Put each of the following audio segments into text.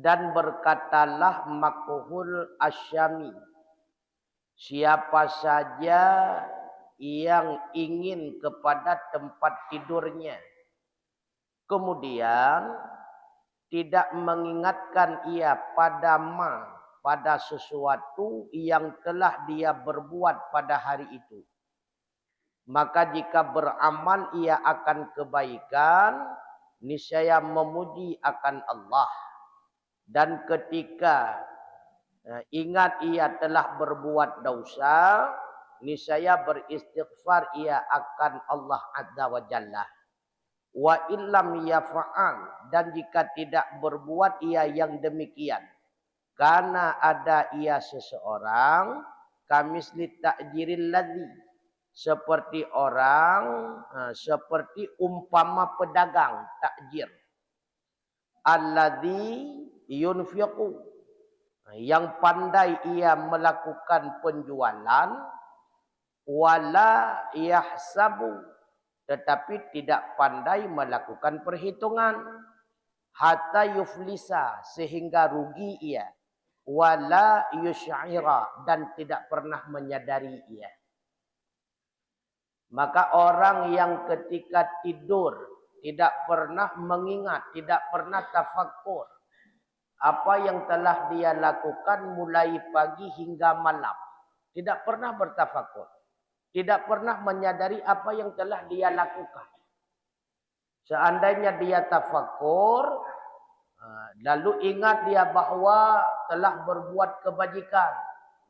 Dan berkatalah Makhul Asyami, siapa saja yang ingin kepada tempat tidurnya, kemudian tidak mengingatkan ia pada sesuatu yang telah dia berbuat pada hari itu, maka jika beramal ia akan kebaikan, niscaya memuji akan Allah. Dan ketika ingat ia telah berbuat dosa, niscaya beristighfar ia akan Allah Azza wa Jalla. Wa illam yaf'al, dan jika tidak berbuat ia yang demikian, karena ada ia seseorang kamisli ta'jiril ladzi, seperti umpama pedagang takjir, alladzi yunfiqu, yang pandai ia melakukan penjualan, wala yahsabu, tetapi tidak pandai melakukan perhitungan, hatta yuflisa, sehingga rugi ia, wala yusy'ira, dan tidak pernah menyadari ia. Maka orang yang ketika tidur tidak pernah mengingat, tidak pernah tafakkur apa yang telah dia lakukan mulai pagi hingga malam, tidak pernah bertafakkur, tidak pernah menyadari apa yang telah dia lakukan. Seandainya dia tafakkur, lalu ingat dia bahwa telah berbuat kebajikan,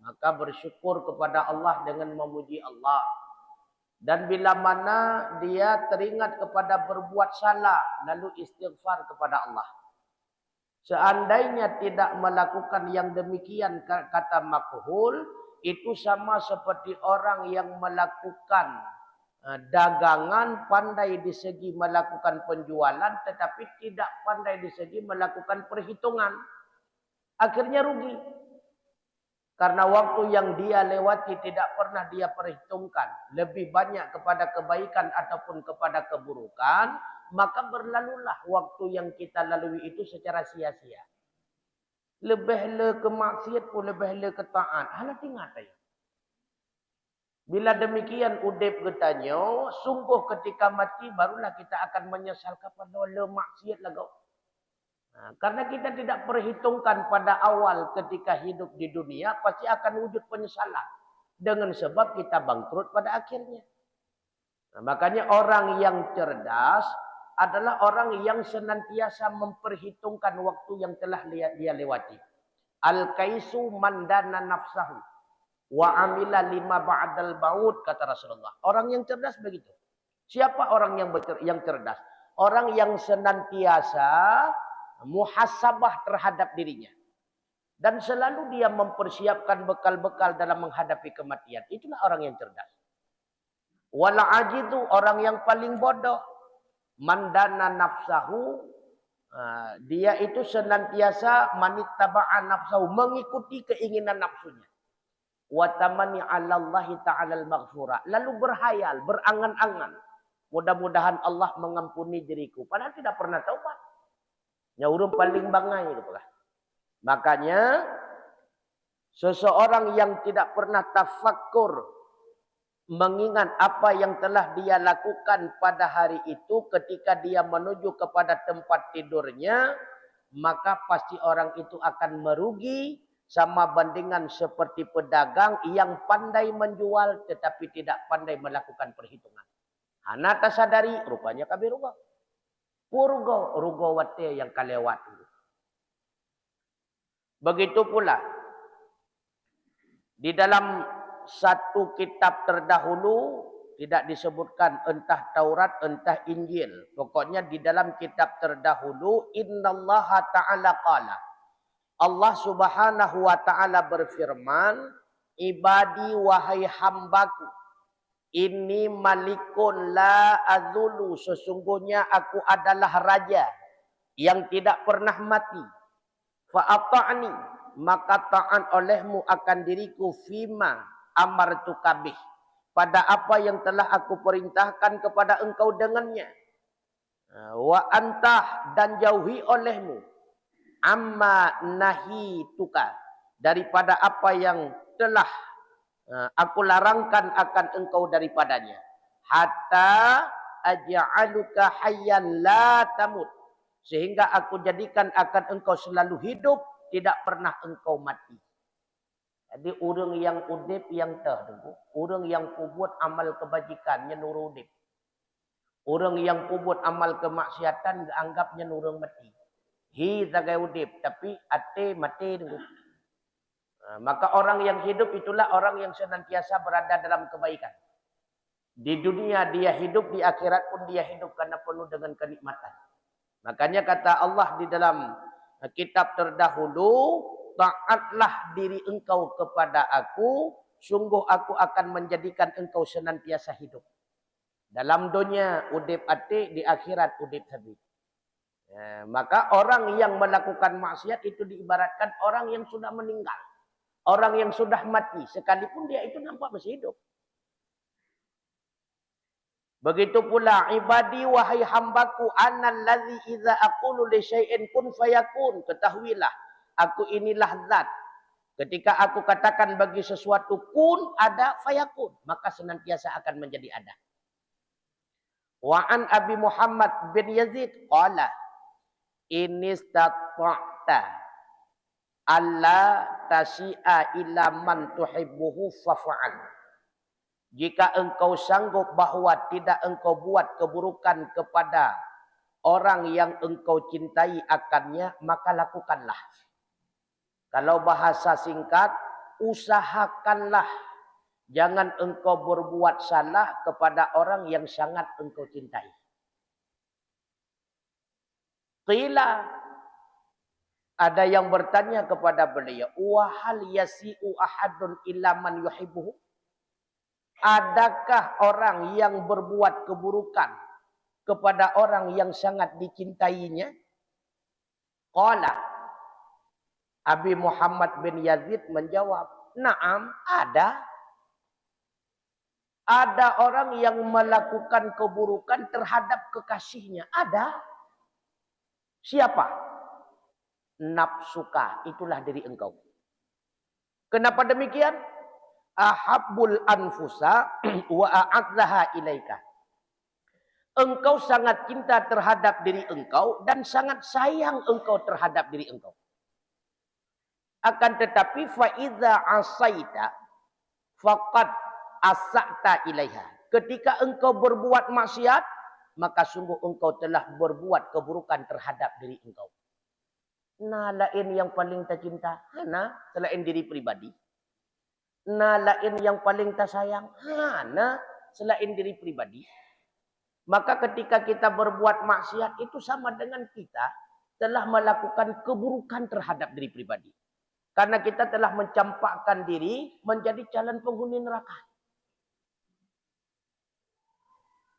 maka bersyukur kepada Allah dengan memuji Allah. Dan bila mana dia teringat kepada berbuat salah, lalu istighfar kepada Allah. Seandainya tidak melakukan yang demikian, kata Makhul, itu sama seperti orang yang melakukan dagangan, pandai di segi melakukan penjualan, tetapi tidak pandai di segi melakukan perhitungan. Akhirnya rugi. Karena waktu yang dia lewati tidak pernah dia perhitungkan, lebih banyak kepada kebaikan ataupun kepada keburukan, maka berlalulah waktu yang kita lalui itu secara sia-sia. Lebih le ke maksiat pun lebih le ke taat. Hala tinggal saya. Bila demikian udip getanya, sungguh ketika mati barulah kita akan menyesal kepada le maksiat lah kau. Karena kita tidak perhitungkan pada awal ketika hidup di dunia, pasti akan wujud penyesalan. Dengan sebab kita bangkrut pada akhirnya. Makanya orang yang cerdas adalah orang yang senantiasa memperhitungkan waktu yang telah dia lewati. Al-kaisu mandana nafsahu wa amila lima ba'dal maut, kata Rasulullah. Orang yang cerdas begitu. Siapa orang yang cerdas? Orang yang senantiasa muhasabah terhadap dirinya. Dan selalu dia mempersiapkan bekal-bekal dalam menghadapi kematian. Itulah orang yang cerdas. Wala ajidu, orang yang paling bodoh. Mandana nafsahu, dia itu senantiasa manittaba'a nafsahu, mengikuti keinginan nafsunya. Wa tamani 'ala Allah ta'ala al-maghfura, lalu berhayal, berangan-angan, mudah-mudahan Allah mengampuni diriku, padahal tidak pernah taubat. Nyaurung paling bangai itu lah. Makanya seseorang yang tidak pernah tafakkur, mengingat apa yang telah dia lakukan pada hari itu ketika dia menuju kepada tempat tidurnya, maka pasti orang itu akan merugi sama bandingan seperti pedagang yang pandai menjual tetapi tidak pandai melakukan perhitungan. Hana tak sadari, rupanya kabeh rugo. Rugo wate yang kalewat. Begitu pula di dalam satu kitab terdahulu tidak disebutkan entah Taurat entah Injil. Pokoknya di dalam kitab terdahulu innallaha ta'ala qala. Allah Subhanahu wa taala berfirman, ibadi wahai hambaku, ini malikun la azulu, sesungguhnya aku adalah raja yang tidak pernah mati. Fa'ata'ni, maka taat olehmu akan diriku fima amartu kabih, pada apa yang telah aku perintahkan kepada engkau dengannya. Wa antah, dan jauhi olehmu amma nahituka, daripada apa yang telah aku larangkan akan engkau daripadanya, hatta aj'aluka hayyan la tamut, sehingga aku jadikan akan engkau selalu hidup, tidak pernah engkau mati. Jadi orang yang udip yang terdengu, orang yang buat amal kebajikannya nurung udip. Orang yang buat amal kemaksiatan anggapnya nurung mati. Hi zagai udip, tapi ate mati dengu. Maka orang yang hidup itulah orang yang senantiasa berada dalam kebaikan. Di dunia dia hidup, di akhirat pun dia hidup karena penuh dengan kenikmatan. Makanya kata Allah di dalam kitab terdahulu, taatlah diri engkau kepada aku, sungguh aku akan menjadikan engkau senantiasa hidup. Dalam dunia udip ate, di akhirat udip habis. Maka orang yang melakukan maksiat itu diibaratkan orang yang sudah meninggal. Orang yang sudah mati, sekalipun dia itu nampak masih hidup. Begitu pula ibadi wahai hambaku, anallazi idza aqulu li syai'in kun fayakun. Ketahuilah, aku inilah zat. Ketika aku katakan bagi sesuatu kun, ada, fayakun, maka senantiasa akan menjadi ada. Wa an Abi Muhammad bin Yazid qala inistata'ta alla tasyi'a illa man tuhibbuhu fafa'al. Jika engkau sanggup bahawa tidak engkau buat keburukan kepada orang yang engkau cintai akannya, maka lakukanlah. Kalau bahasa singkat, usahakanlah. Jangan engkau berbuat salah kepada orang yang sangat engkau cintai. Qila, ada yang bertanya kepada beliau, wa hal yasi'u ahadun illa man yuhibbuhu? Adakah orang yang berbuat keburukan kepada orang yang sangat dicintainya? Qala, Abi Muhammad bin Yazid menjawab, na'am, ada. Ada orang yang melakukan keburukan terhadap kekasihnya. Ada. Siapa? Nafsuka, itulah diri engkau. Kenapa demikian? Ahabbul anfusa wa a'adzaha ilaika. Engkau sangat cinta terhadap diri engkau dan sangat sayang engkau terhadap diri engkau. Akan tetapi fa iza asaita faqad asa'ta ilaiha. Ketika engkau berbuat maksiat, maka sungguh engkau telah berbuat keburukan terhadap diri engkau. Nah, lain yang paling tak cinta, hana selain diri pribadi. Nah, lain yang paling tak sayang, hana selain diri pribadi. Maka ketika kita berbuat maksiat itu sama dengan kita telah melakukan keburukan terhadap diri pribadi. Karena kita telah mencampakkan diri menjadi calon penghuni neraka.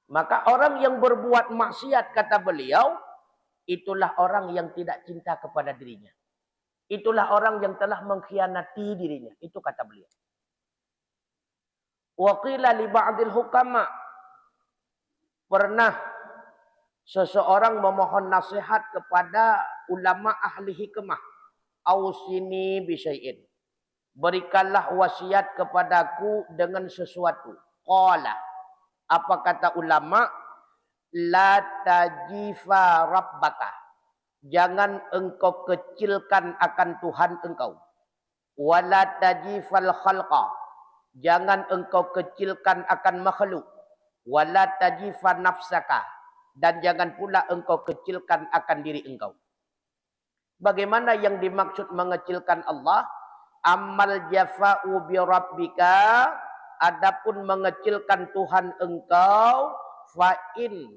Maka orang yang berbuat maksiat, kata beliau, itulah orang yang tidak cinta kepada dirinya. Itulah orang yang telah mengkhianati dirinya. Itu kata beliau. Wa qila li ba'dil hukama. Pernah seseorang memohon nasihat kepada ulama ahli hikmah. Ausini bisyai'in. Berikanlah wasiat kepadaku dengan sesuatu. Qala. Apa kata ulama? La tajifa rabbaka. Jangan engkau kecilkan akan Tuhan engkau. Wala tajifal khalqa. Jangan engkau kecilkan akan makhluk. Wala tajifa nafsaka. Dan jangan pula engkau kecilkan akan diri engkau. Bagaimana yang dimaksud mengecilkan Allah? Amal jafa'u bi rabbika. Adapun mengecilkan Tuhan engkau, fa'in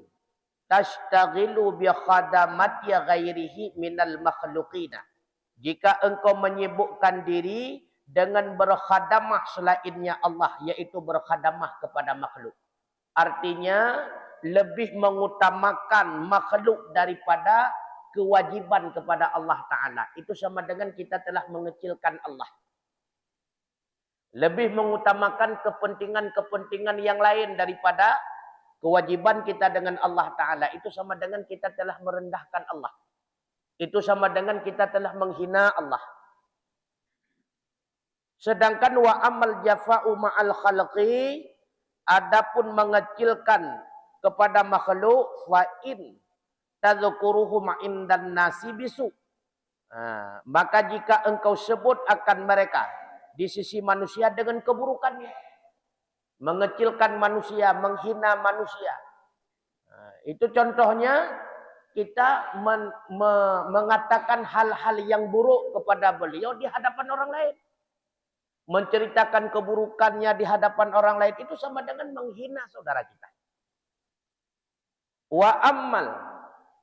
tashtaghilu bi khadamati ghairihi minal makhluqina. Jika engkau menyibukkan diri dengan berkhadamah selainnya Allah, yaitu berkhadamah kepada makhluk. Artinya lebih mengutamakan makhluk daripada kewajiban kepada Allah Ta'ala. Itu sama dengan kita telah mengecilkan Allah. Lebih mengutamakan kepentingan-kepentingan yang lain daripada kewajiban kita dengan Allah Ta'ala. Itu sama dengan kita telah merendahkan Allah. Itu sama dengan kita telah menghina Allah. Sedangkan wa amal jafa'u ma'al khalqi, adapun mengecilkan kepada makhluk, fa in tadhkuruhum indan nasi bisu. Maka jika engkau sebut akan mereka di sisi manusia dengan keburukannya, mengecilkan manusia, menghina manusia. Itu contohnya kita mengatakan hal-hal yang buruk kepada beliau di hadapan orang lain. Menceritakan keburukannya di hadapan orang lain itu sama dengan menghina saudara kita. Wa ammal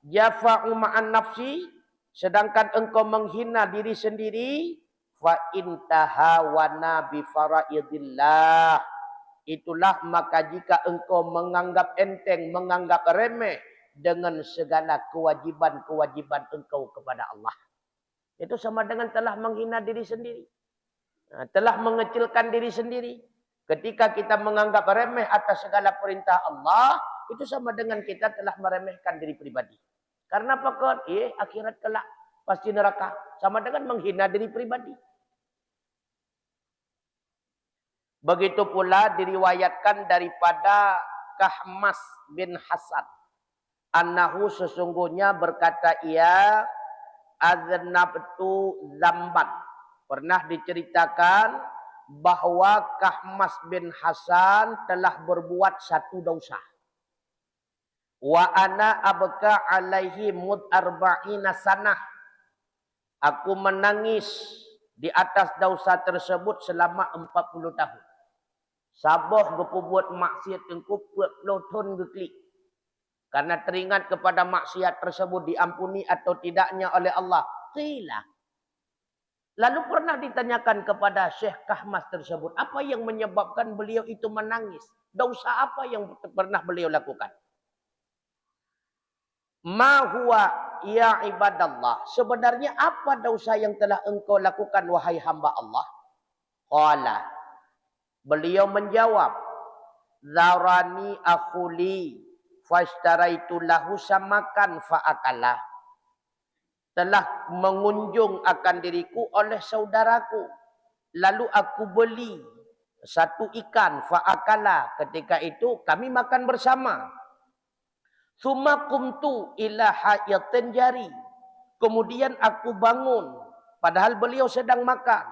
jafa'u ma'an nafsi, sedangkan engkau menghina diri sendiri, fa intahawana bi faraidillah, itulah maka jika engkau menganggap enteng, menganggap remeh dengan segala kewajiban-kewajiban engkau kepada Allah, itu sama dengan telah menghina diri sendiri. Telah mengecilkan diri sendiri. Ketika kita menganggap remeh atas segala perintah Allah, itu sama dengan kita telah meremehkan diri pribadi. Karena apa kan? Akhirat kelak pasti neraka. Sama dengan menghina diri pribadi. Begitu pula diriwayatkan daripada Kahmas bin Hasan. Annahu, sesungguhnya berkata ia, aznabtu zamban. Pernah diceritakan bahwa Kahmas bin Hasan telah berbuat satu dosa. Wa ana abka alaihi mud arba'ina sanah. Aku menangis di atas dosa tersebut selama 40 tahun. Sabah berbuat maksiat engkau 40 tahun geklik. Karena teringat kepada maksiat tersebut diampuni atau tidaknya oleh Allah. Qila. Lalu pernah ditanyakan kepada Syekh Kahmas tersebut, apa yang menyebabkan beliau itu menangis? Dosa apa yang pernah beliau lakukan? Ma huwa ya ibadallah. Sebenarnya apa dosa yang telah engkau lakukan wahai hamba Allah? Qala. Beliau menjawab, zarani akhuli fashtaraitu lahu samakan fa'akalah. Telah mengunjung akan diriku oleh saudaraku. Lalu aku beli satu ikan fa'akala. Ketika itu kami makan bersama. Tsumma qumtu ila hayatin jari. Kemudian aku bangun. Padahal beliau sedang makan.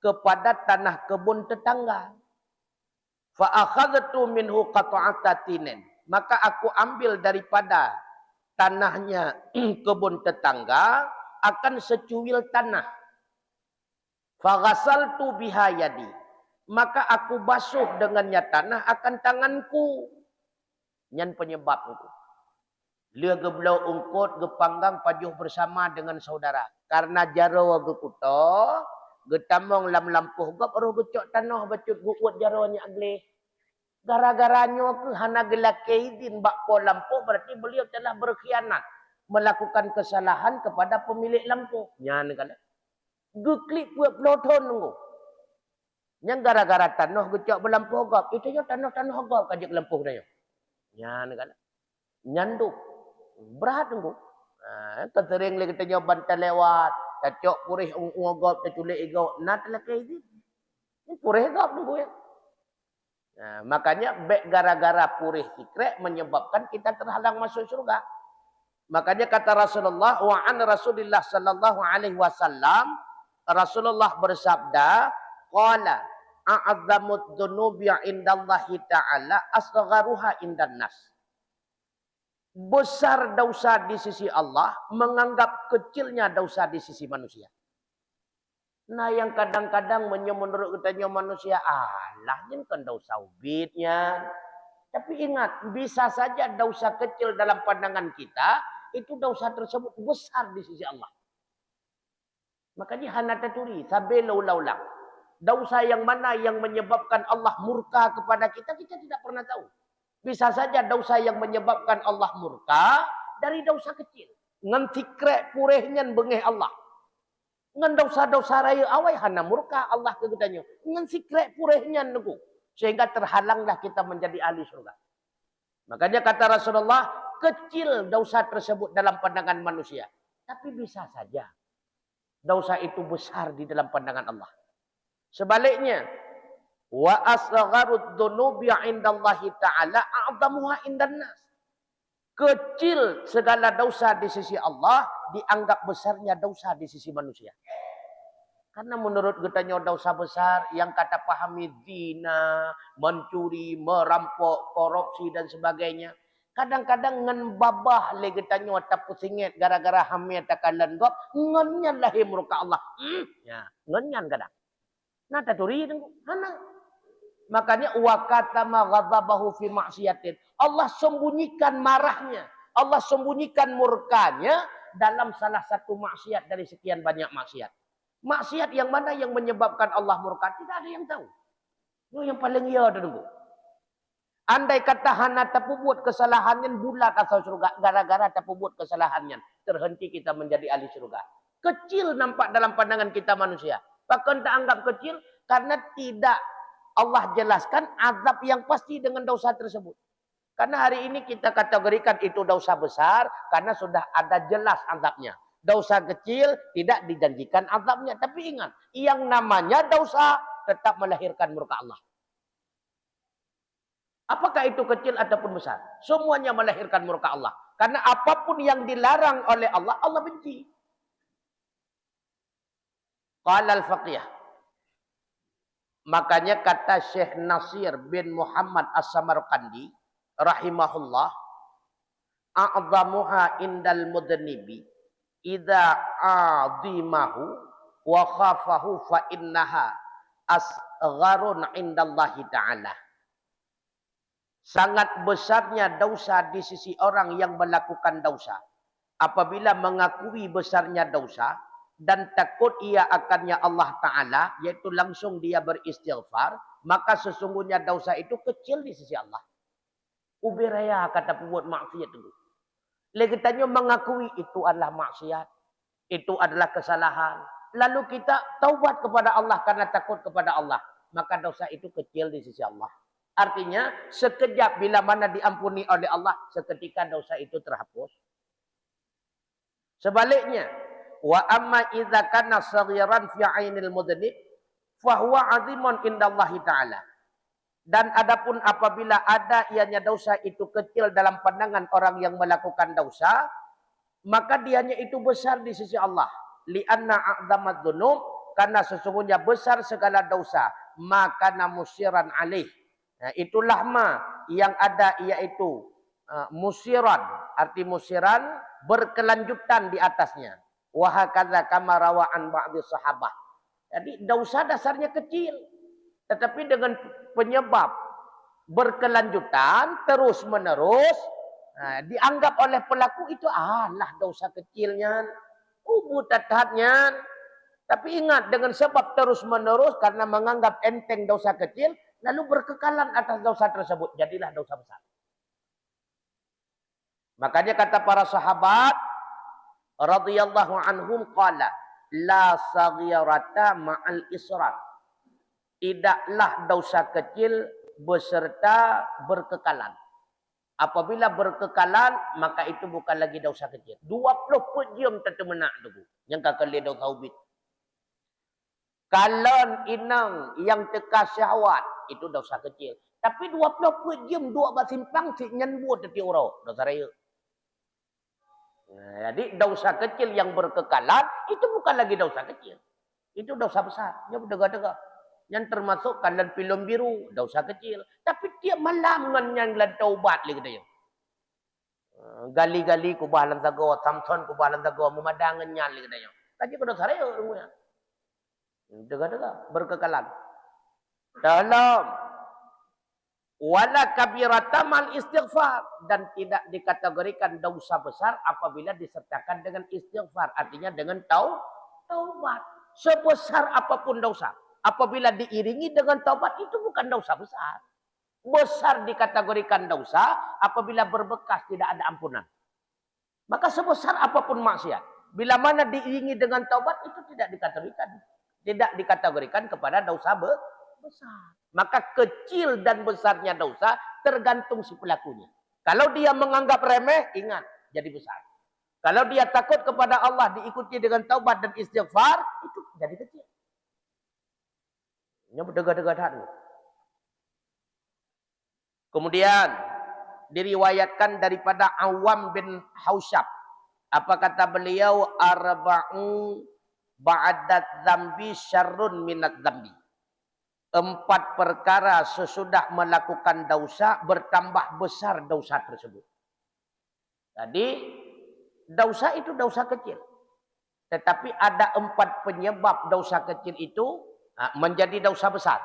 Kepada tanah kebun tetangga. Fa'akhadtu minhu qata'atatinen. Maka aku ambil daripada tanahnya kebun tetangga akan secuil tanah. Faghasaltu biha yadi. Maka aku basuh dengannya tanah akan tanganku. Nyan penyebab itu. Lia geblau ungkut gepanggang pajuh bersama dengan saudara. Karena jaro gekuto, getamong lam lampuh gap roh gecok tanah bacut guut jaronya agleh. Gara-garanya ke hana gelak keidin bakpo lampu, berarti beliau telah berkhianat. Melakukan kesalahan kepada pemilik lampu. Nyan kala. Geklik buat peloton nunggu. Yang gara-gara tanah gecok berlampu gap. Itu ya tanah-tanah gap kajak lampu dah. Nyan kala. Nyanduk. Berat nunggu. Ketering lagi kita bantal lewat. Kacok purih ungu gap. Terculik igau. Nak telah keidin. Ini purih gap nunggu ya. Makanya gara-gara purih fikrah menyebabkan kita terhalang masuk surga. Makanya kata Rasulullah wa an Rasulillah sallallahu alaihi wasallam, Rasulullah bersabda, qala a'azzamud dzunubi 'indallahi ta'ala asgharuha 'indan nas. Besar dosa di sisi Allah menganggap kecilnya dosa di sisi manusia. Nah yang kadang-kadang menurut katanya manusia, Allah ini kan dosa ubitnya. Tapi ingat, bisa saja dosa kecil dalam pandangan kita, itu dosa tersebut besar di sisi Allah. Makanya hanata turi, sabelau laulang. Dosa yang mana yang menyebabkan Allah murka kepada kita, kita tidak pernah tahu. Bisa saja dosa yang menyebabkan Allah murka dari dosa kecil. Ngantikrek purehnya bengeh Allah. Ngan dosa-dosa raya awai hana murka Allah kegedanyo. Ngan sikrek purehnya nugu. Sehingga terhalanglah kita menjadi ahli surga. Makanya kata Rasulullah, kecil dosa tersebut dalam pandangan manusia. Tapi bisa saja dosa itu besar di dalam pandangan Allah. Sebaliknya, wa asgharud dzunubi 'indallahi ta'ala a'zamuha 'indan nas. Kecil segala dosa di sisi Allah dianggap besarnya dosa di sisi manusia. Karena menurut katanya dosa besar yang kata pahami zina, mencuri, merampok, korupsi dan sebagainya. Kadang-kadang ngan babah le katanya tapu singit gara-gara hamil takalan gop nganyan lah murka Allah. Ya, nganyan kadang. Nah taturi mana? Makanya wakatama ghadabahu fi maksiatin. Allah sembunyikan marahnya, Allah sembunyikan murkanya dalam salah satu maksiat dari sekian banyak maksiat. Maksiat yang mana yang menyebabkan Allah murka? Tidak ada yang tahu. Itu yang paling ia ada tunggu. Andai kata hana terpubut kesalahannya bulat asal surga. Gara-gara terpubut kesalahannya. Terhenti kita menjadi ahli surga. Kecil nampak dalam pandangan kita manusia. Bahkan tak anggap kecil karena tidak Allah jelaskan azab yang pasti dengan dosa tersebut. Karena hari ini kita kategorikan itu dosa besar karena sudah ada jelas azabnya. Dosa kecil tidak dijanjikan azabnya. Tapi ingat, yang namanya dosa tetap melahirkan murka Allah. Apakah itu kecil ataupun besar? Semuanya melahirkan murka Allah. Karena apapun yang dilarang oleh Allah, Allah benci. Qala al-faqih. Makanya kata Syekh Nasir bin Muhammad As-Samarqandi rahimahullah, a'zamuha indal mudnibi idza azimahu wa khafahu fa innaha asgharun indallahi ta'ala. Sangat besarnya dosa di sisi orang yang melakukan dosa. Apabila mengakui besarnya dosa dan takut ia akannya Allah Ta'ala, yaitu langsung dia beristighfar, maka sesungguhnya dosa itu kecil di sisi Allah. Ubiraya kata pembuat maksiat itu. Legitannya mengakui itu adalah maksiat. Itu adalah kesalahan. Lalu kita taubat kepada Allah karena takut kepada Allah. Maka dosa itu kecil di sisi Allah. Artinya sekejap bila mana diampuni oleh Allah, seketika dosa itu terhapus. Sebaliknya, wa amma idza kana saghiran fi 'ainil mudnib fa huwa 'azimun indallahi ta'ala. Dan adapun apabila ada ianya dosa itu kecil dalam pandangan orang yang melakukan dosa, maka dianya itu besar di sisi Allah. Li'anna a'dhamad dzunub, karena sesungguhnya besar segala dosa, maka namusiran alaih. Nah, itulah ma yang ada yaitu musiran, arti musiran berkelanjutan di atasnya. Wa hakadza kama rawa'an ba'dhi sahabah. Jadi dosa dasarnya kecil, tetapi dengan penyebab berkelanjutan terus menerus, dianggap oleh pelaku itu lah dosa kecilnya, ubutatatnya. Tapi ingat, dengan sebab terus menerus karena menganggap enteng dosa kecil, lalu berkekalan atas dosa tersebut, jadilah dosa besar. Makanya kata para sahabat radhiyallahu anhum qala la saghirata ma'al israr. Tidaklah dosa kecil beserta berkekalan. Apabila berkekalan, maka itu bukan lagi dosa kecil. 20 jam tertemenak tu. Yang kakali dosa ubit. Kalon inang yang teka syahwat, itu dosa kecil. Tapi 20 jam dua basimpang si nyenbuat teti uro. Dosa raya. Nah, jadi dosa kecil yang berkekalan, itu bukan lagi dosa kecil. Itu dosa besar. Dia berdega-dega. Yang termasuk kalan film biru, dosa kecil. Tapi dia malam dengan yang taubat lagi dia. Gali-gali ku bahalan tago, Samson ku bahalan tago, memadang nyal lagi dia. Kaji ku dosa raya rumunya. Dega-dega berkekalan. Dalam wala kabirata mal istighfar, dan tidak dikategorikan dosa besar apabila disertakan dengan istighfar, artinya dengan taubat. Sebesar apapun dosa, apabila diiringi dengan taubat, itu bukan dosa besar. Besar dikategorikan dosa apabila berbekas tidak ada ampunan. Maka sebesar apapun maksiat, bila mana diiringi dengan taubat, itu tidak dikategorikan kepada dosa besar. Maka kecil dan besarnya dosa tergantung si pelakunya. Kalau dia menganggap remeh, ingat, jadi besar. Kalau dia takut kepada Allah diikuti dengan taubat dan istighfar, itu jadi kecil. Ini berdegah-degah. Kemudian diriwayatkan daripada Awam bin Hausyab. Apa kata beliau? Arba'u ba'dat dzambi syarrun minat dzambi. 4 perkara sesudah melakukan dosa bertambah besar dosa tersebut. Jadi dosa itu dosa kecil. Tetapi ada 4 penyebab dosa kecil itu menjadi dosa besar.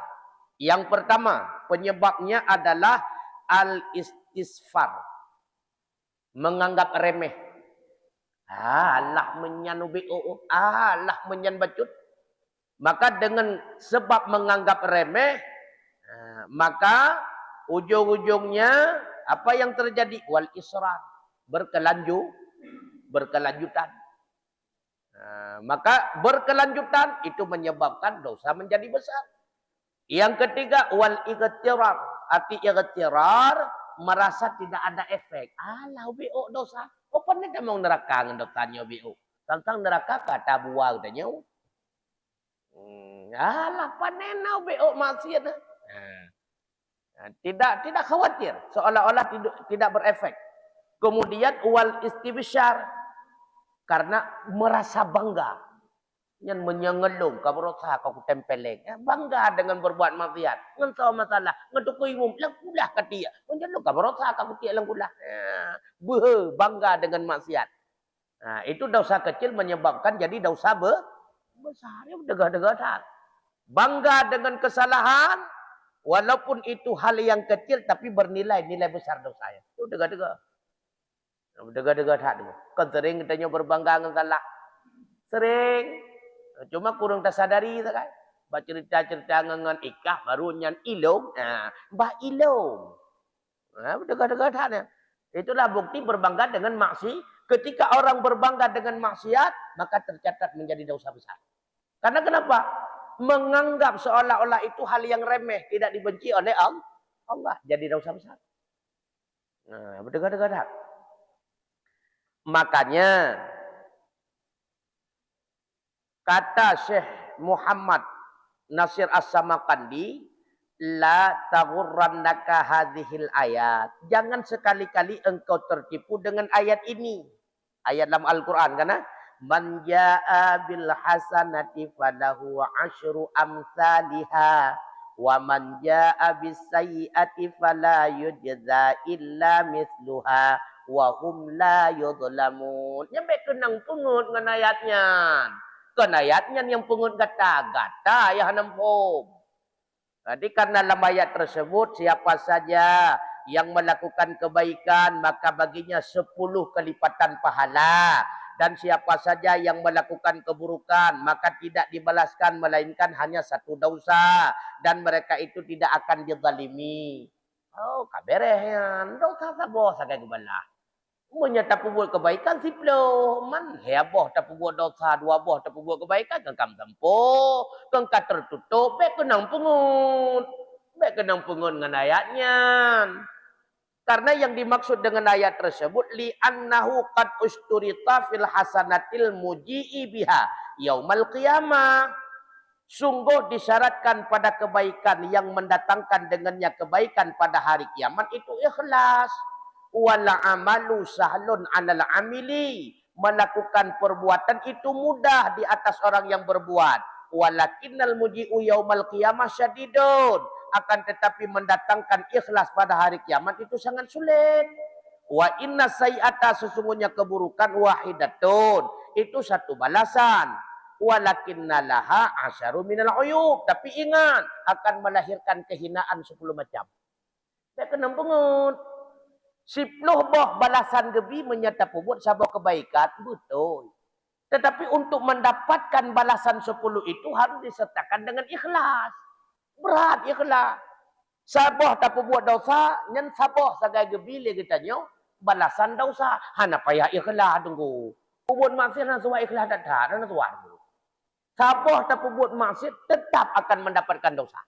Yang pertama, penyebabnya adalah al-istisfar. Menganggap remeh. Alah menyan UBO, alah menyan bacut. Maka dengan sebab menganggap remeh, maka ujung-ujungnya apa yang terjadi? Wal israr, berkelanjutan. Maka berkelanjutan itu menyebabkan dosa menjadi besar. Yang ketiga, wal ightirar. Arti ightirar, merasa tidak ada efek. Alah UBO dosa. Apa ni dah mau neraka ngan dosanya UBO? Tentang neraka kata buah katanya. Alah panena UBO maksiat. Tidak khawatir, seolah-olah tidak berefek. Kemudian wal istibsyar, karena merasa bangga. Yang menyengelung kabrosa kau tempeleng. Bangga dengan berbuat maksiat. Ngan tahu masalah, ngetukui umum lengkulah ke dia. Menjelung kabrosa kau tiak lengkulah. Bangga dengan maksiat. Nah, itu dosa kecil menyebabkan jadi dosa besar. Ya degah-degah. Bangga dengan kesalahan, walaupun itu hal yang kecil tapi bernilai besar dosanya. Itu degah-degah. Degah-degah tak. Kan sering katanya berbangga dengan salah. Sering. Cuma kurang tersadari kan. Baca cerita-cerita dengan ikah baru nyan ilong. Bah ilong. Degah-degah tak. Itulah bukti berbangga dengan maksiat. Ketika orang berbangga dengan maksiat, maka tercatat menjadi dosa besar. Karena kenapa? Menganggap seolah-olah itu hal yang remeh, tidak dibenci oleh Allah, jadi dosa besar. Nah, berdegah-degah. Makanya kata Syekh Muhammad Nasir As-Samarqandi, la taghurrannaka hadhil ayat. Jangan sekali-kali engkau tertipu dengan ayat ini. Ayat dalam Al-Quran kan? Man jaa bil hasanati falahu asyru amsalihha wa man jaa bis sayyiati fala yujza illa mithluha wa hum la yudlamun. Nyampe kenang pungut dengan ayatnya. Kan ayatnya yang pungut gata-gata ya nampum. Jadi karena dalam ayat tersebut siapa saja yang melakukan kebaikan maka baginya 10 kelipatan pahala. Dan siapa saja yang melakukan keburukan maka tidak dibalaskan melainkan hanya 1 dosa. Dan mereka itu tidak akan dizalimi. Oh kaberehan. Dosa sabo sakai kebalah. Menyata buat kebaikan siplo. Man heboh tak buat dosa 2 boh tak buat kebaikan kengkam tempo. Kengkat tertutup. Baik kenang pungut. Baik kenang pungut dengan ayatnya. Karena yang dimaksud dengan ayat tersebut li'annahu qad usturita fil hasanatil muji'i biha yaumal qiyamah. Sungguh disyaratkan pada kebaikan yang mendatangkan dengannya kebaikan pada hari kiamat itu ikhlas. Wala amalu sahlun 'alal amili. Melakukan perbuatan itu mudah di atas orang yang berbuat. Walakinnal muji'u yaumal qiyamah syadidun. Akan tetapi mendatangkan ikhlas pada hari kiamat itu sangat sulit. Wa inna sayyi'ata sesungguhnya keburukan wahidatun. Itu 1 balasan. Walakinna laha asyaru minal uyub. Tapi ingat akan melahirkan kehinaan 10 macam. Tak kena pengut. 10 boh balasan gebi menyata buat sabuk kebaikan. Betul. Tetapi untuk mendapatkan balasan 10 itu harus disertakan dengan ikhlas. Berat ikhlas. Sabah tak buat dosa. Nyan sabah sagai gebi kita nyo. Balasan dosa. Hana payah ikhlas tunggu. Buat maksiat dan suah ikhlas tak ada. Dan suah tunggu. Sabah tak buat maksiat tetap akan mendapatkan dosa.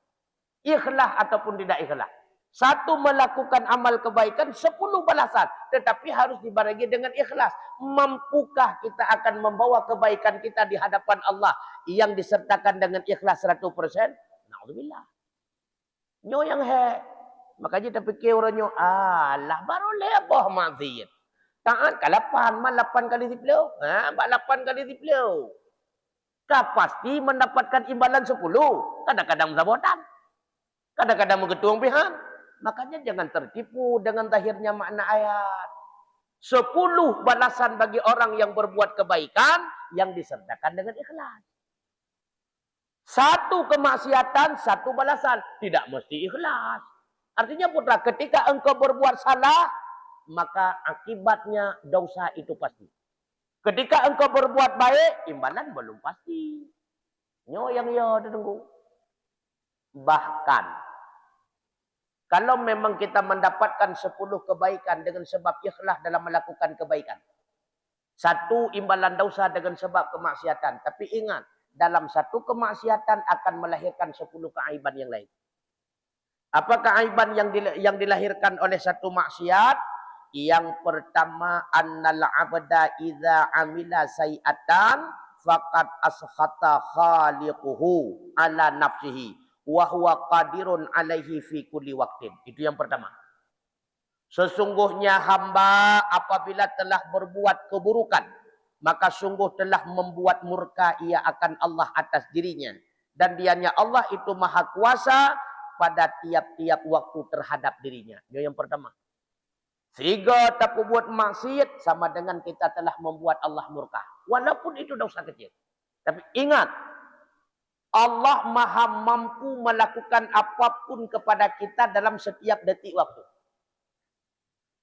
Ikhlas ataupun tidak ikhlas. Satu melakukan amal kebaikan, 10 balasan. Tetapi harus dibarengi dengan ikhlas. Mampukah kita akan membawa kebaikan kita di hadapan Allah yang disertakan dengan ikhlas 100%? Na'udzubillah. Nyo yang makanya kita fikir orangnya, alah baru lebah maksiat. Taat ke 8, 8 kali dipeleu. 8 kali dipeleu. Kah pasti mendapatkan imbalan 10. Kadang-kadang sabotan. Kadang-kadang menggetung pihak. Makanya jangan tertipu dengan zahirnya makna ayat. 10 balasan bagi orang yang berbuat kebaikan yang disertakan dengan ikhlas. 1 kemaksiatan, 1 balasan. Tidak mesti ikhlas. Artinya putra, ketika engkau berbuat salah, maka akibatnya dosa itu pasti. Ketika engkau berbuat baik, imbalan belum pasti. Nyo yang ya tunggu. Bahkan kalau memang kita mendapatkan 10 kebaikan dengan sebab ikhlas dalam melakukan kebaikan. 1 imbalan dosa dengan sebab kemaksiatan. Tapi ingat, dalam 1 kemaksiatan akan melahirkan 10 keaiban yang lain. Apa keaiban yang dilahirkan oleh 1 maksiat? Yang pertama, annal abda idza amila sayi'atan faqad askhata khaliquhu ala nafsihi. Wahuwa qadirun alaihi fi kulli waqtin. Itu yang pertama. Sesungguhnya hamba apabila telah berbuat keburukan, maka sungguh telah membuat murka ia akan Allah atas dirinya. Dan dianya Allah itu maha kuasa pada tiap-tiap waktu terhadap dirinya. Itu yang pertama. Sehingga tak buat maksiat sama dengan kita telah membuat Allah murka. Walaupun itu dosa kecil. Tapi ingat, Allah maha mampu melakukan apapun kepada kita dalam setiap detik waktu.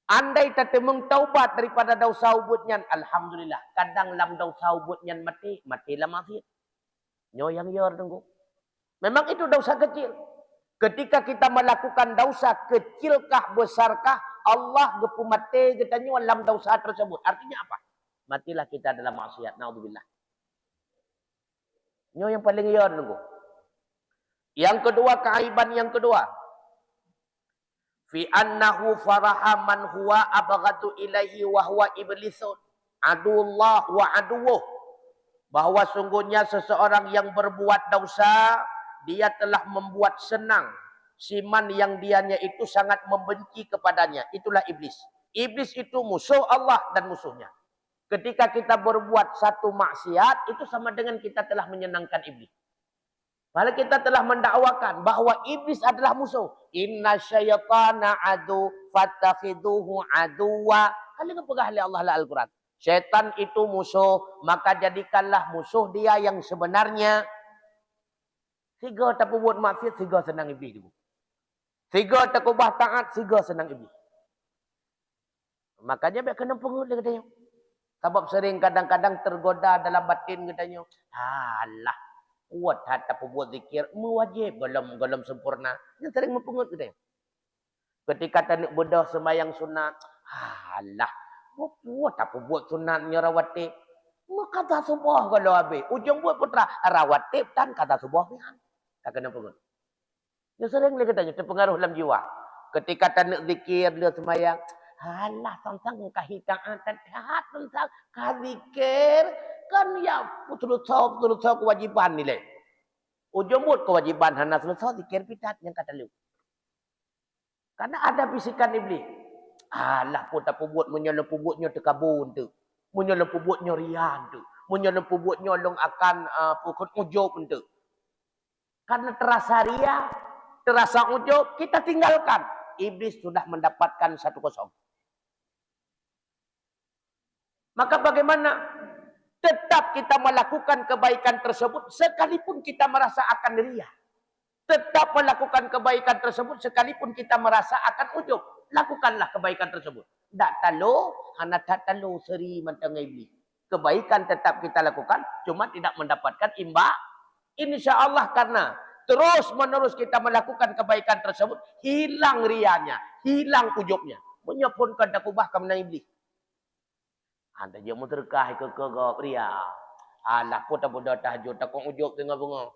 Andai kita taubat daripada dosa ubudnya, alhamdulillah. Kadang dalam dosa ubudnya matilah maksiat. Nyo yang yor tunggu. Memang itu dosa kecil. Ketika kita melakukan dosa kecilkah besarkah, Allah gepu mati katanya dalam dosa tersebut. Artinya apa? Matilah kita dalam maksiat. Naudzubillah. Nyo yang paling iya tunggu. Yang kedua, keaiban yang kedua. Fi annahu faraha man huwa abghatu ilaihi wa huwa iblisun. Adullah wa aduwuh. Bahwa sungguhnya seseorang yang berbuat dosa, dia telah membuat senang siman yang dianya itu sangat membenci kepadanya. Itulah iblis. Iblis itu musuh Allah dan musuhnya. Ketika kita berbuat 1 maksiat, itu sama dengan kita telah menyenangkan iblis. Padahal kita telah mendakwakan bahwa iblis adalah musuh. Inna syaitana adu fattakhiduhu aduwa. Kali ngepegah oleh Allah Al-Quran. Syaitan itu musuh, maka jadikanlah musuh dia yang sebenarnya. Siga tak buat maksiat, siga senang iblis. Siga tak ubah taat, siga senang iblis. Makanya biar kena pengut dia katanya. Sebab sering kadang-kadang tergoda dalam batin katanya. Alah, kuat hati buat zikir, mewajib golem sempurna. Yang sering mempengut katanya. Ketika tanik bedah sembahyang sunat, alah, kuat apa buat sunatnya rawatib. Kata subuh kalau habis. Ujung buat putra rawatib dan kata subuh pihan. Tak kena pengut. Yang sering dia katanya terpengaruh dalam jiwa. Ketika tanik zikir dia sembahyang, alah, tentang kehitaan terlihat tentang kazikir kan ya betul-betul kewajiban nilai. Ujung buat kewajiban hana selesai zikir pitat yang kata lu. Karena ada bisikan iblis. Alah pun tak buat menyolong pubutnya terkabun tu. Menyolong pubutnya rian tu. Menyolong pubutnya long akan pukul ujub tu. Karena terasa ria, terasa ujub, kita tinggalkan. Iblis sudah mendapatkan 1-0. Maka bagaimana? Tetap kita melakukan kebaikan tersebut sekalipun kita merasa akan ria. Tetap melakukan kebaikan tersebut sekalipun kita merasa akan ujub. Lakukanlah kebaikan tersebut. Tak talu, hana tak talu seri mantang iblis. Kebaikan tetap kita lakukan, cuma tidak mendapatkan imbal. InsyaAllah karena terus menerus kita melakukan kebaikan tersebut, hilang rianya, hilang ujubnya. Menyapunkan dakubah kemenang iblis. Anda je mu terkah ke gop ria. Alah pun tak bodoh tahajud tak ujub tengah bunga.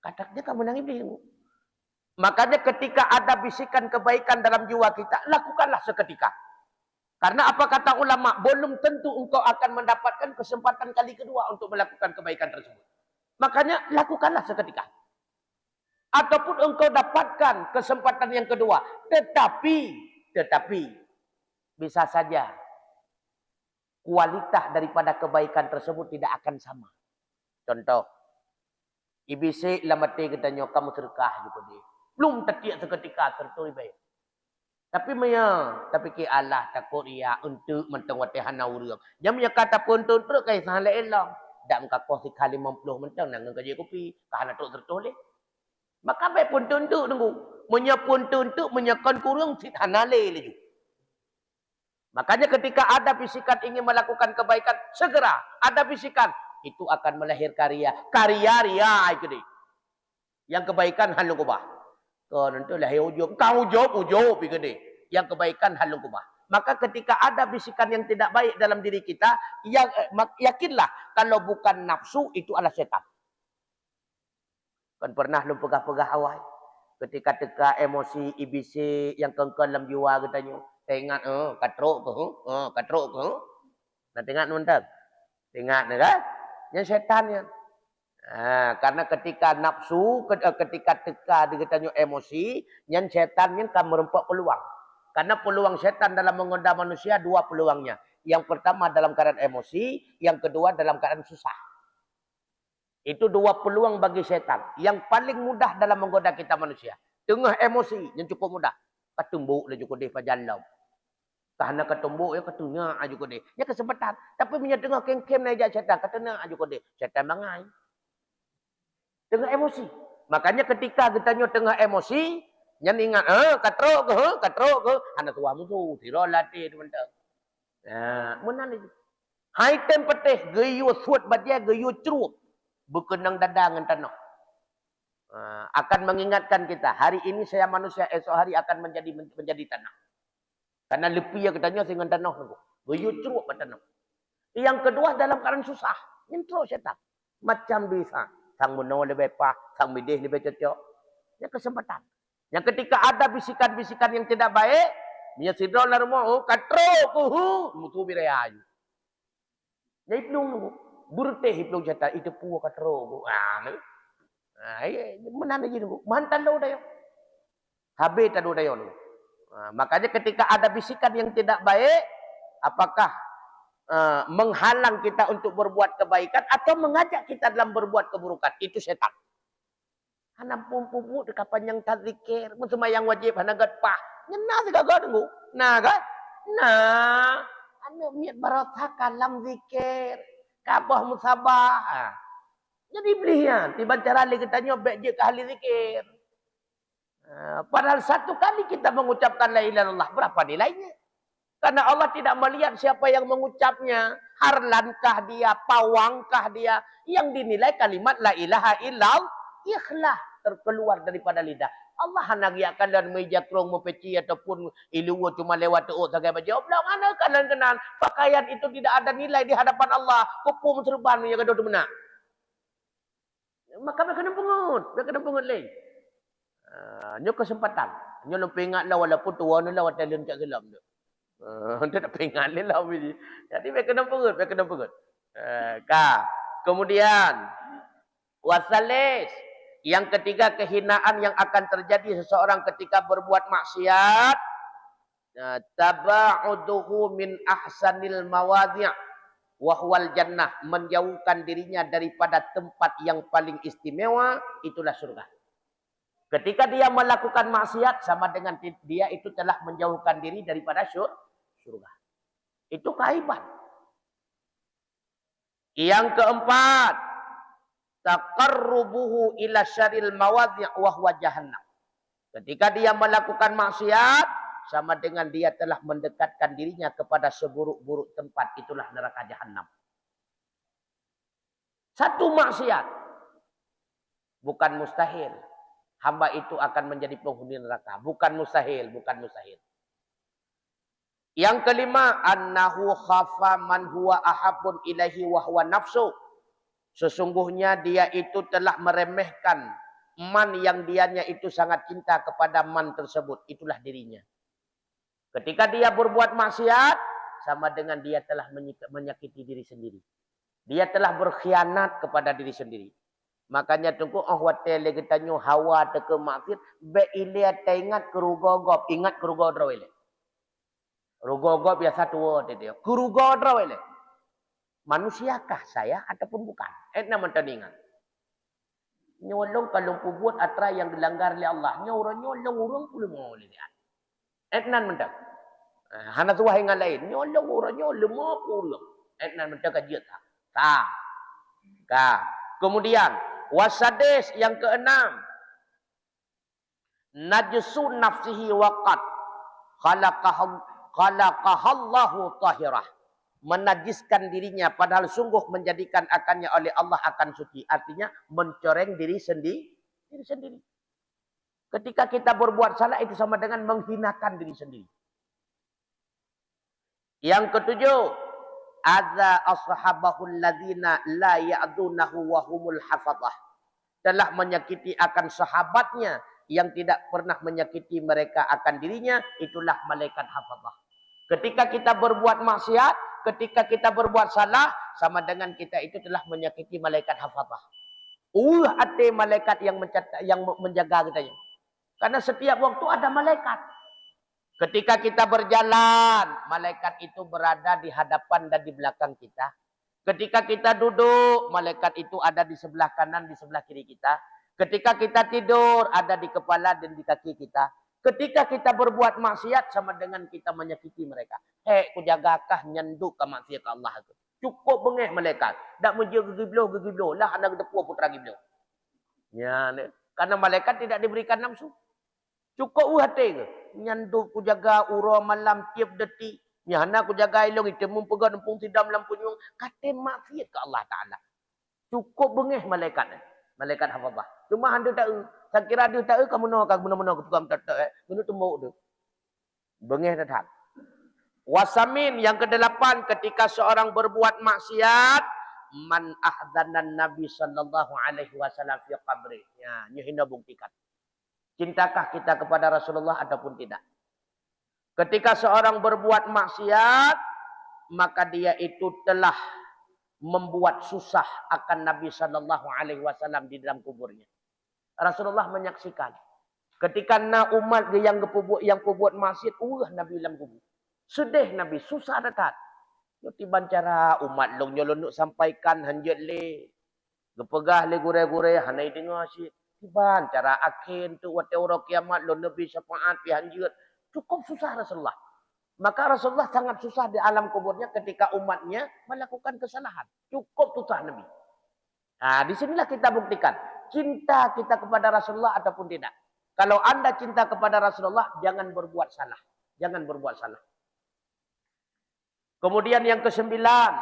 Katak dia kan menang iblis. Makanya ketika ada bisikan kebaikan dalam jiwa kita, lakukanlah seketika. Karena apa kata ulama, belum tentu engkau akan mendapatkan kesempatan kali kedua untuk melakukan kebaikan tersebut. Makanya lakukanlah seketika. Ataupun engkau dapatkan kesempatan yang kedua. Tetapi bisa saja kualitas daripada kebaikan tersebut tidak akan sama. Contoh, ibisi lamati katanya kamu sedekah juga dia. Belum tertiak seketika tertulis baik. Tapi ke Allah takut ia untuk mentengwati hana urang. Yang punya kata pun tu kai salah elang. Dak muka kau sekali 50 mentang nang kerja kopi. Kahana tu tertulis. Maka baik pun tuntuk tunggu. Menyapun tuntuk menyakan kurang sit hanale lagi. Makanya ketika ada bisikan ingin melakukan kebaikan, segera ada bisikan. Itu akan melahirkan karya. Karya ria itu dia. Yang kebaikan halung kubah. Kau nanti lahir ujub. Kau ujub. Yang kebaikan halung kubah. Maka ketika ada bisikan yang tidak baik dalam diri kita, yakinlah kalau bukan nafsu, itu adalah setan. Kan pernah lu pegah-pegah awal. Ketika teka emosi ibisi yang kengkang dalam jiwa katanya. Saya ingat, katrok ke. Nah, tengok nonton. Tengok kan? Yang setan ya. Karena ketika nafsu, ketika teka dikatanya emosi, yang setan yang akan merempak peluang. Karena peluang setan dalam menggoda manusia dua peluangnya. Yang pertama dalam keadaan emosi, yang kedua dalam keadaan susah. Itu dua peluang bagi setan. Yang paling mudah dalam menggoda kita manusia. Tengah emosi yang cukup mudah. Ketumbuk dia cukup dia pajalau. Karena ketumbuk ya ketunya aja kode. Ya kesempatan. Tapi punya tengah kem-kem naik setan. Katanya aja kode. Setan bangai. Tengah emosi. Makanya ketika kita tengah emosi. Yang ingat. Katrok ke. Anak tuamu tu. Tiro latih. Mana ni? Hai tem petih. Geyu suat badia. Geyu ceruk. Berkenang dadangan tanah. Akan mengingatkan kita. Hari ini saya manusia. Esok hari akan menjadi tanah. Karena lebih ya katanya dengan tanah. Geyu ceruk pada tanah. Yang kedua dalam keadaan susah. Nyentro setan. Macam bisa. Sang menol lebih pah. Sang midih lebih cocok. Ya kesempatan. Yang ketika ada bisikan-bisikan yang tidak baik. Dia sidol lah rumah. Katrok. Mutu biraya. Ya iplung. Burteh iplung setan. Itu puwa katrok. Mana lagi nunggu. Mantan dah udah. Habis tak udah yun. Makanya ketika ada bisikan yang tidak baik. Apakah menghalang kita untuk berbuat kebaikan atau mengajak kita dalam berbuat keburukan, itu setan. Hanam pumpu dekat panjang tadzikir, sembahyang wajib hanagat pah. Nyena segala tunggu. Nah kan? Nah, anu miat barokah kalam zikir, kabah musabah. Jadi belian, tiba cara lagi tanya baik je ke ahli zikir. Padahal satu kali kita mengucapkan la ilaha illallah, berapa nilainya? Karena Allah tidak melihat siapa yang mengucapnya. Harlankah dia, pawangkah dia. Yang dinilai kalimat la ilaha illallah. Ikhlas terkeluar daripada lidah. Allah hanagiakan dan meja kerong mempeci ataupun iluwa cuma lewat tu'uk sebagai baju. Belum mana kalian kenal. Pakaian itu tidak ada nilai di hadapan Allah. Kupu serban yang kedua benar. Maka mereka kena pungut. Mereka kena pungut lagi. Ini kesempatan. Ini lupa ingatlah walaupun tua ni lah watalan kat gelam tu. Dia tak pengat ni lah. Jadi mereka kena pengut. Kemudian wasalis. Yang ketiga kehinaan yang akan terjadi seseorang ketika berbuat maksiat. Taba'uduhu min ahsanil mawadhi' wahwal jannah. Menjauhkan dirinya daripada tempat yang paling istimewa. Itulah surga. Ketika dia melakukan maksiat sama dengan dia itu telah menjauhkan diri daripada surga. Itu keaiban. Yang keempat, taqarrubuhu ila syaril mawadhi' wa huwa jahannam. Ketika dia melakukan maksiat sama dengan dia telah mendekatkan dirinya kepada seburuk-buruk tempat, itulah neraka jahannam. Satu maksiat bukan mustahil. Hamba itu akan menjadi penghuni neraka. Bukan mustahil. Yang kelima, annahu khafa man huwa ahabun ilahi wa huwa nafsu. Sesungguhnya dia itu telah meremehkan man yang dianya itu sangat cinta kepada man tersebut, itulah dirinya. Ketika dia berbuat maksiat, sama dengan dia telah menyakiti diri sendiri. Dia telah berkhianat kepada diri sendiri. Makanya tunggu hotel kita nyu hawa teke maksiat be ile ingat kerugogop, ingat kerugodro ile. Rugogop biasa tua dia. Kerugodro ile. Manusiakah saya ataupun bukan? Etna menteningan. Nyolong kalau buat atra yang dilanggar oleh Allah. Nyolong urang pula mau lihat. Etnan mentak. Hana tuah yang lain. Nyolong urangnya lemah pula. Etnan mentak kajiat. Kemudian wasadis yang keenam. Najsu nafsihi waqat khalaqahallahu tahirah. Menajiskan dirinya padahal sungguh menjadikan akannya oleh Allah akan suci. Artinya mencoreng diri sendiri. Ketika kita berbuat salah itu sama dengan menghinakan diri sendiri. Yang ketujuh, adza ashabahul ladzina la ya'dunahu wa humul hafadzah. Telah menyakiti akan sahabatnya yang tidak pernah menyakiti mereka akan dirinya, itulah malaikat hafadzah. Ketika kita berbuat maksiat, ketika kita berbuat salah, sama dengan kita itu telah menyakiti malaikat hafadzah. Hati malaikat yang menjaga kita. Karena setiap waktu ada malaikat. Ketika kita berjalan, malaikat itu berada di hadapan dan di belakang kita. Ketika kita duduk, malaikat itu ada di sebelah kanan, di sebelah kiri kita. Ketika kita tidur, ada di kepala dan di kaki kita. Ketika kita berbuat maksiat, sama dengan kita menyakiti mereka. Kujagakah nyenduk ke maksiat Allah itu. Cukup bengeh malaikat. Tak menjaga gigiblo. Lah anak depua putra giblo. Ya, karena malaikat tidak diberikan nafsu. Cukup hati ke. Nyenduk kujaga ura malam tiap detik. Nyana kujaga ilong itu mempegang nempung tidam lampu nyung. Kata maksiat ke Allah Ta'ala. Cukup bengeh malaikat. Malaikat hafadzah. Cuma anda tak saya kira dia tak kamu nak ke tukang tak menurut tembok tu. Bengeh tetap. Wasamin yang kedelapan ketika seorang berbuat maksiat man ahzanan Nabi sallallahu alaihi wasallam fi qabri. Ya, hendak buktikan. Cintakah kita kepada Rasulullah ataupun tidak? Ketika seorang berbuat maksiat, maka dia itu telah membuat susah akan Nabi sallallahu alaihi wasallam di dalam kuburnya. Rasulullah menyaksikan. Ketika umat dia yang buat maksiat, Nabi dalam kubur. Sedih Nabi, susah datang. Tiban cara umat long nyolonuk sampaikan hanjat le. Gepegah le gure-gure hanai dengar asyik. Tiban cara akhir tu wate orang kiamat lo Nabi syafaat pi hanjat. Cukup susah Rasulullah. Maka Rasulullah sangat susah di alam kuburnya ketika umatnya melakukan kesalahan. Cukup susah Nabi. Nah, di sinilah kita buktikan. Cinta kita kepada Rasulullah ataupun tidak. Kalau anda cinta kepada Rasulullah, jangan berbuat salah. Jangan berbuat salah. Kemudian yang kesembilan.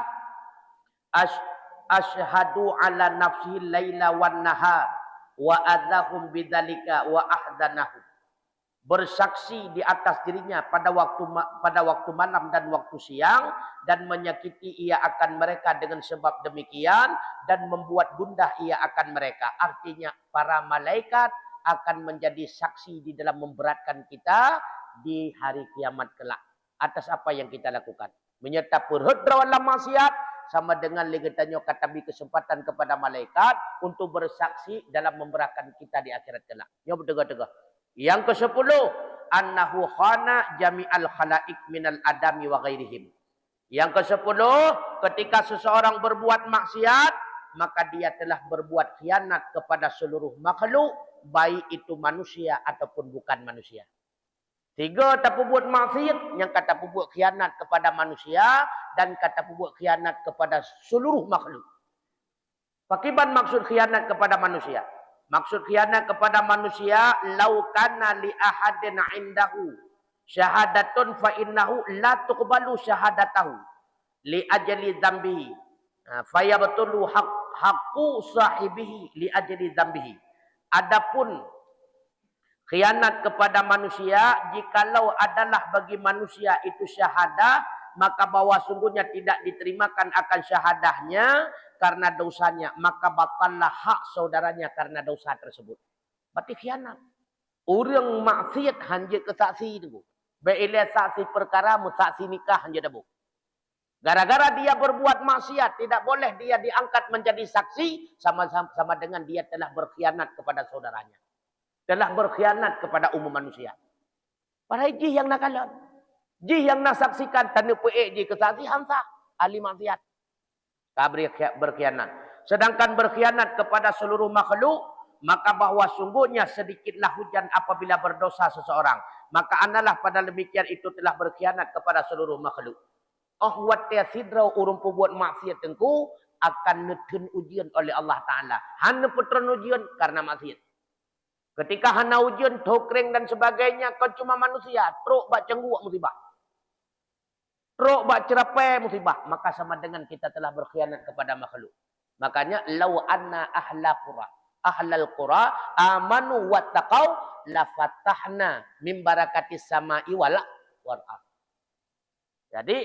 Ashhadu ala nafsi laila wan nahar. Wa adahum bidzalika wa ahzanahum. Bersaksi di atas dirinya pada waktu malam dan waktu siang dan menyakiti ia akan mereka dengan sebab demikian dan membuat gundah ia akan mereka. Artinya para malaikat akan menjadi saksi di dalam memberatkan kita di hari kiamat kelak atas apa yang kita lakukan. Menyerta perhedra dalam maksiat sama dengan legetanya katabi kesempatan kepada malaikat untuk bersaksi dalam memberatkan kita di akhirat kelak. Ya bertegak-tegak. Yang ke-10, annahu khana jami'al khalaik minal adami wa ghairihim. Yang ke-10, ketika seseorang berbuat maksiat, maka dia telah berbuat khianat kepada seluruh makhluk, baik itu manusia ataupun bukan manusia. 3, kata buat maksiat, yang kata buat khianat kepada manusia dan kata buat khianat kepada seluruh makhluk. Pakiban maksud khianat kepada manusia. Maksud khianat kepada manusia, lau kana li ahadin indahu syahadatun fa innahu la tuqbalu syahadatahu li ajli dzambihi fa yabtulu haqqu sahibihi li ajli dzambihi. Adapun khianat kepada manusia, jikalau adalah bagi manusia itu syahadah, maka bahwa sungguhnya tidak diterimakan akan syahadahnya karena dosanya, maka batallah hak saudaranya karena dosa tersebut. Berarti khianat. Orang maksiat hanya ke saksi tu. Bila saksi perkara, saksi nikah hanya dah. Gara-gara dia berbuat maksiat, tidak boleh dia diangkat menjadi saksi, sama-sama dengan dia telah berkhianat kepada saudaranya. Telah berkhianat kepada umum manusia. Padahal jih yang nak kalah. Jih yang nak saksikan, tanda pe'ek jih ke saksi, hamsah. Ahli maksiat. Berkhianat. Sedangkan berkhianat kepada seluruh makhluk, maka bahawa sungguhnya sedikitlah hujan apabila berdosa seseorang. Maka analah pada demikian itu telah berkhianat kepada seluruh makhluk. Wat dia sidrau urung buat maksiat tengku akan neten ujian oleh Allah Ta'ala. Hana putran ujian karena maksiat. Ketika hana ujian, tokreng dan sebagainya, kau cuma manusia. Teruk bak cengguak musibah. Teruk bak cerapai musibah. Maka sama dengan kita telah berkhianat kepada makhluk. Makanya, lau anna ahlal qura amanu wattaqau la fatahna min barakatis sama'i wal ardh. Jadi,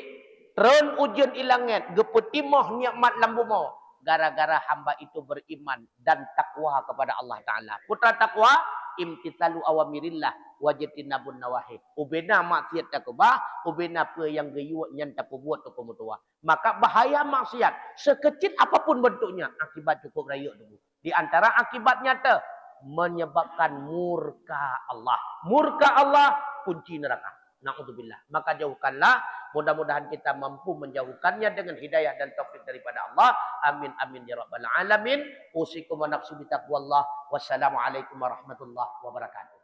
tron ujian ilangnya, gepetimah nikmat lambumo. Gara-gara hamba itu beriman dan takwa kepada Allah Ta'ala. Putra takwa, imtithalu awamirillah, wajitinabun nawahid. Ubena maksiat takubah, ubena apa yang gayuak yang tak buat tu pemutua. Maka bahaya maksiat, sekecil apapun bentuknya, akibat cukup rayuk tu. Di antara akibatnya tu, menyebabkan murka Allah. Murka Allah, kunci neraka. Na'udzubillah. Maka jauhkanlah. Mudah-mudahan kita mampu menjauhkannya dengan hidayah dan taufik daripada Allah. Amin amin ya rabbal alamin. Usikum wa nafsi bitaqwallah. Wassalamualaikum warahmatullahi wabarakatuh.